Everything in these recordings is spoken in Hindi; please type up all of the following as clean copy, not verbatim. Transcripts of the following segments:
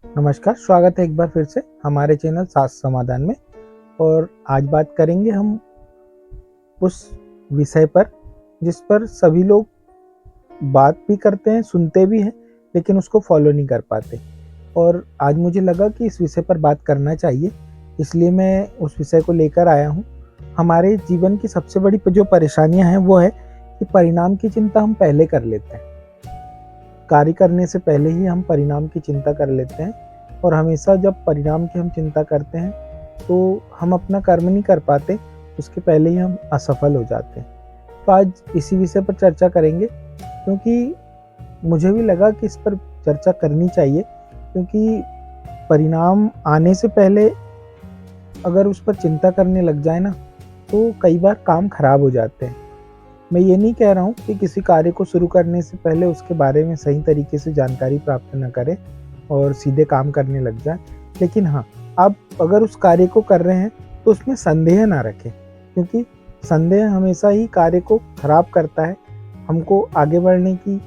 नमस्कार, स्वागत है एक बार फिर से हमारे चैनल शास्त्र समाधान में। और आज बात करेंगे हम उस विषय पर जिस पर सभी लोग बात भी करते हैं, सुनते भी हैं, लेकिन उसको फॉलो नहीं कर पाते। और आज मुझे लगा कि इस विषय पर बात करना चाहिए, इसलिए मैं उस विषय को लेकर आया हूँ। हमारे जीवन की सबसे बड़ी जो परेशानियाँ हैं वो है कि परिणाम की चिंता हम पहले कर लेते हैं। कार्य करने से पहले ही हम परिणाम की चिंता कर लेते हैं, और हमेशा जब परिणाम की हम चिंता करते हैं तो हम अपना कर्म नहीं कर पाते, उसके पहले ही हम असफल हो जाते हैं। तो आज इसी विषय पर चर्चा करेंगे, क्योंकि मुझे भी लगा कि इस पर चर्चा करनी चाहिए, क्योंकि परिणाम आने से पहले अगर उस पर चिंता करने लग जाए ना, तो कई बार काम खराब हो जाते हैं। मैं ये नहीं कह रहा हूँ कि किसी कार्य को शुरू करने से पहले उसके बारे में सही तरीके से जानकारी प्राप्त न करें और सीधे काम करने लग जाए, लेकिन हाँ, आप अगर उस कार्य को कर रहे हैं तो उसमें संदेह ना रखें, क्योंकि संदेह हमेशा ही कार्य को खराब करता है। हमको आगे बढ़ने की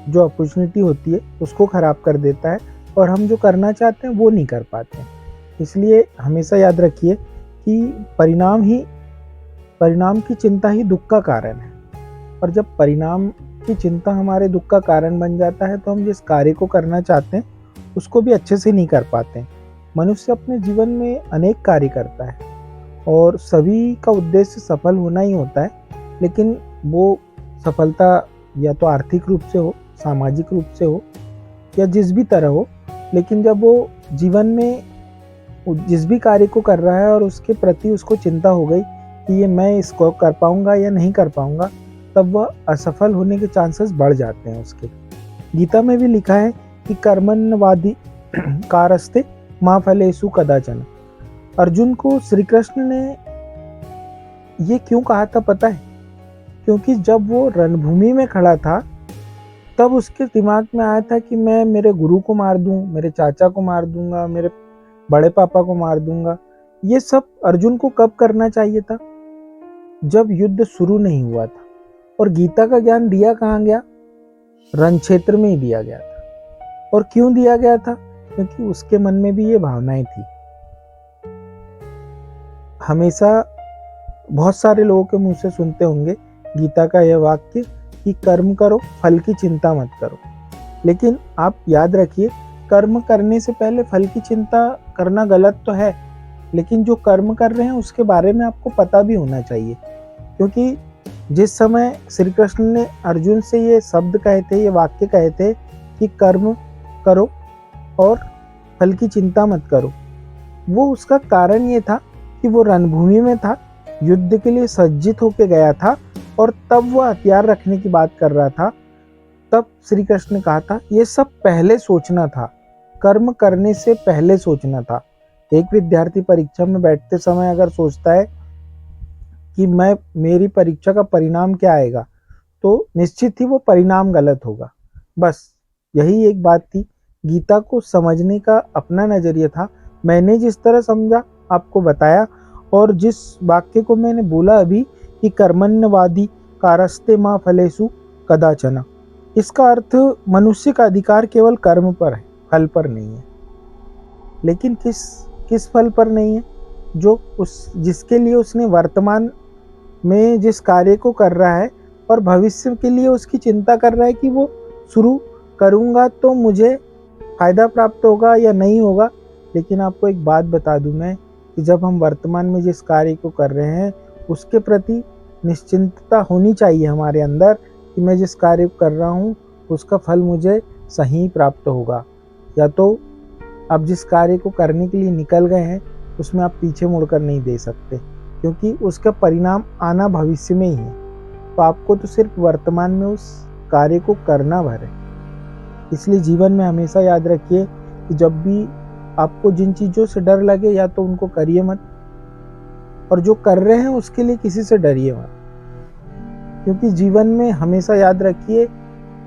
जो अपॉर्चुनिटी होती है उसको खराब कर देता है, और हम जो करना चाहते हैं वो नहीं कर पाते हैं। इसलिए हमेशा याद रखिए कि परिणाम की चिंता ही दुख का कारण है। और जब परिणाम की चिंता हमारे दुख का कारण बन जाता है, तो हम जिस कार्य को करना चाहते हैं उसको भी अच्छे से नहीं कर पाते हैं। मनुष्य अपने जीवन में अनेक कार्य करता है, और सभी का उद्देश्य सफल होना ही होता है, लेकिन वो सफलता या तो आर्थिक रूप से हो, सामाजिक रूप से हो, या जिस भी तरह हो, लेकिन जब वो जीवन में जिस भी कार्य को कर रहा है और उसके प्रति उसको चिंता हो गई कि ये मैं इसको कर पाऊंगा या नहीं कर पाऊंगा, तब वह असफल होने के चांसेस बढ़ जाते हैं उसके। गीता में भी लिखा है कि कर्मण्यवादी कारस्ते मां फलेषु कदाचन। अर्जुन को श्री कृष्ण ने ये क्यों कहा था पता है? क्योंकि जब वो रणभूमि में खड़ा था, तब उसके दिमाग में आया था कि मैं मेरे गुरु को मार दूं, मेरे चाचा को मार दूंगा, मेरे बड़े पापा को मार दूंगा। ये सब अर्जुन को कब करना चाहिए था? जब युद्ध शुरू नहीं हुआ था। और गीता का ज्ञान दिया कहाँ गया? रण क्षेत्र में ही दिया गया था। और क्यों दिया गया था? क्योंकि उसके मन में भी ये भावनाएं थी। हमेशा बहुत सारे लोगों के मुंह से सुनते होंगे गीता का यह वाक्य कि कर्म करो, फल की चिंता मत करो। लेकिन आप याद रखिए, कर्म करने से पहले फल की चिंता करना गलत तो है, लेकिन जो कर्म कर रहे हैं उसके बारे में आपको पता भी होना चाहिए। क्योंकि जिस समय श्री कृष्ण ने अर्जुन से ये शब्द कहे थे, ये वाक्य कहे थे कि कर्म करो और फल की चिंता मत करो, वो उसका कारण ये था कि वो रणभूमि में था, युद्ध के लिए सज्जित होकर गया था, और तब वह हथियार रखने की बात कर रहा था। तब श्री कृष्ण ने कहा था ये सब पहले सोचना था, कर्म करने से पहले सोचना था। एक विद्यार्थी परीक्षा में बैठते समय अगर सोचता है कि मेरी परीक्षा का परिणाम क्या आएगा, तो निश्चित ही वो परिणाम गलत होगा। बस यही एक बात थी। गीता को समझने का अपना नजरिया था। मैंने जिस तरह समझा आपको बताया, और जिस वाक्य को मैंने बोला अभी कि कर्मण्यवादी कारस्ते मां फलेषु कदाचन, इसका अर्थ मनुष्य का अधिकार केवल कर्म पर है, फल पर नहीं है। लेकिन किस फल पर नहीं है? जो जिसके लिए उसने वर्तमान में जिस कार्य को कर रहा है और भविष्य के लिए उसकी चिंता कर रहा है कि वो शुरू करूँगा तो मुझे फायदा प्राप्त होगा या नहीं होगा। लेकिन आपको एक बात बता दूं मैं कि जब हम वर्तमान में जिस कार्य को कर रहे हैं उसके प्रति निश्चिंतता होनी चाहिए हमारे अंदर कि मैं जिस कार्य को कर रहा हूँ उसका फल मुझे सही प्राप्त होगा। या तो आप जिस कार्य को करने के लिए निकल गए हैं उसमें आप पीछे मुड़कर नहीं दे सकते, क्योंकि उसका परिणाम आना भविष्य में ही है। तो आपको तो सिर्फ वर्तमान में उस कार्य को करना भर है। इसलिए जीवन में हमेशा याद रखिए कि जब भी आपको जिन चीज़ों से डर लगे, या तो उनको करिए मत, और जो कर रहे हैं उसके लिए किसी से डरिए मत। क्योंकि जीवन में हमेशा याद रखिए,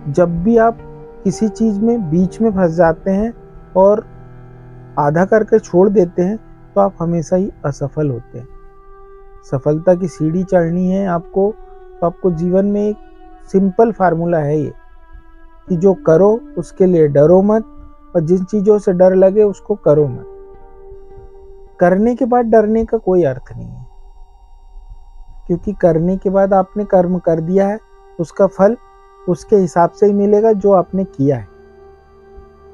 जब भी आप किसी चीज़ में बीच में फंस जाते हैं और आधा करके छोड़ देते हैं, तो आप हमेशा ही असफल होते हैं। सफलता की सीढ़ी चढ़नी है आपको, तो आपको जीवन में एक सिंपल फार्मूला है ये कि जो करो उसके लिए डरो मत, और जिन चीज़ों से डर लगे उसको करो मत। करने के बाद डरने का कोई अर्थ नहीं है, क्योंकि करने के बाद आपने कर्म कर दिया है, उसका फल उसके हिसाब से ही मिलेगा जो आपने किया है,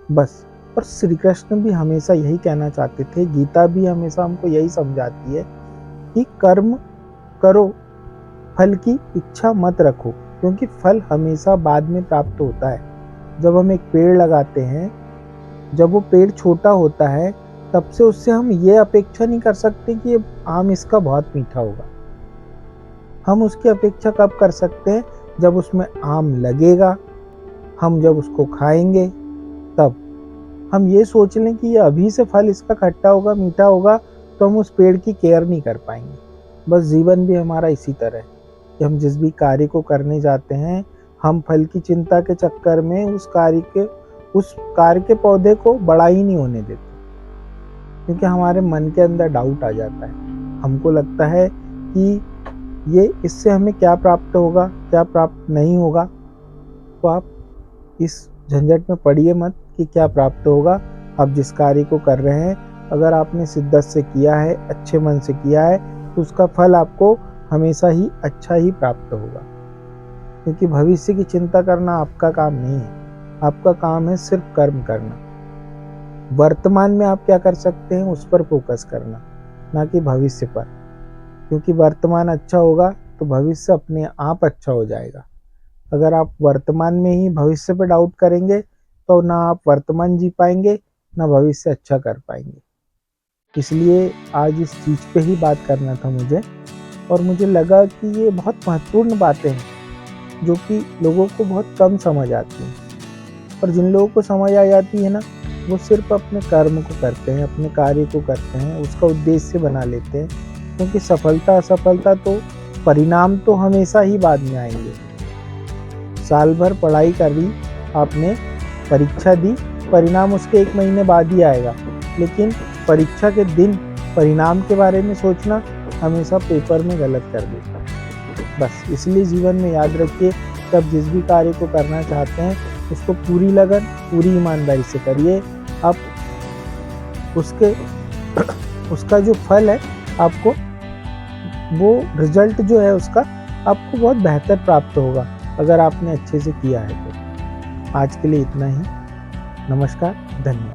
बस। और श्री कृष्ण भी हमेशा यही कहना चाहते थे, गीता भी हमेशा हमको यही समझाती है कि कर्म करो, फल की इच्छा मत रखो, क्योंकि फल हमेशा बाद में प्राप्त होता है। जब हम एक पेड़ लगाते हैं, जब वो पेड़ छोटा होता है, तब से उससे हम ये अपेक्षा नहीं कर सकते कि ये आम इसका बहुत मीठा होगा। हम उसकी अपेक्षा कब कर सकते हैं? जब उसमें आम लगेगा, हम जब उसको खाएंगे, तब हम ये सोच लें कि ये अभी से फल इसका खट्टा होगा, मीठा होगा, तो हम उस पेड़ की केयर नहीं कर पाएंगे। बस जीवन भी हमारा इसी तरह है कि हम जिस भी कार्य को करने जाते हैं, हम फल की चिंता के चक्कर में उस कार्य के पौधे को बड़ा ही नहीं होने देते, क्योंकि हमारे मन के अंदर डाउट आ जाता है। हमको लगता है कि ये इससे हमें क्या प्राप्त होगा, क्या प्राप्त नहीं होगा। तो आप इस झंझट में पड़िए मत कि क्या प्राप्त होगा। आप जिस कार्य को कर रहे हैं, अगर आपने शिद्दत से किया है, अच्छे मन से किया है, तो उसका फल आपको हमेशा ही अच्छा ही प्राप्त होगा। क्योंकि भविष्य की चिंता करना आपका काम नहीं है, आपका काम है सिर्फ कर्म करना। वर्तमान में आप क्या कर सकते हैं उस पर फोकस करना, ना कि भविष्य पर। क्योंकि वर्तमान अच्छा होगा तो भविष्य अपने आप अच्छा हो जाएगा। अगर आप वर्तमान में ही भविष्य पर डाउट करेंगे तो ना आप वर्तमान जी पाएंगे, ना भविष्य अच्छा कर पाएंगे। इसलिए आज इस चीज़ पे ही बात करना था मुझे, और मुझे लगा कि ये बहुत महत्वपूर्ण बातें हैं जो कि लोगों को बहुत कम समझ आती हैं। और जिन लोगों को समझ आ जाती है ना, वो सिर्फ अपने कर्म को करते हैं, अपने कार्य को करते हैं, उसका उद्देश्य बना लेते हैं। क्योंकि सफलता असफलता तो, परिणाम तो हमेशा ही बाद में आएंगे। साल भर पढ़ाई करी आपने, परीक्षा दी, परिणाम उसके 1 महीने बाद ही आएगा। लेकिन परीक्षा के दिन परिणाम के बारे में सोचना हमेशा पेपर में गलत कर देता है। बस इसलिए जीवन में याद रखिए, तब जिस भी कार्य को करना चाहते हैं उसको पूरी लगन, पूरी ईमानदारी से करिए। आप उसका जो फल है, आपको वो रिजल्ट जो है उसका आपको बहुत बेहतर प्राप्त होगा, अगर आपने अच्छे से किया है तो। आज के लिए इतना ही। नमस्कार, धन्यवाद।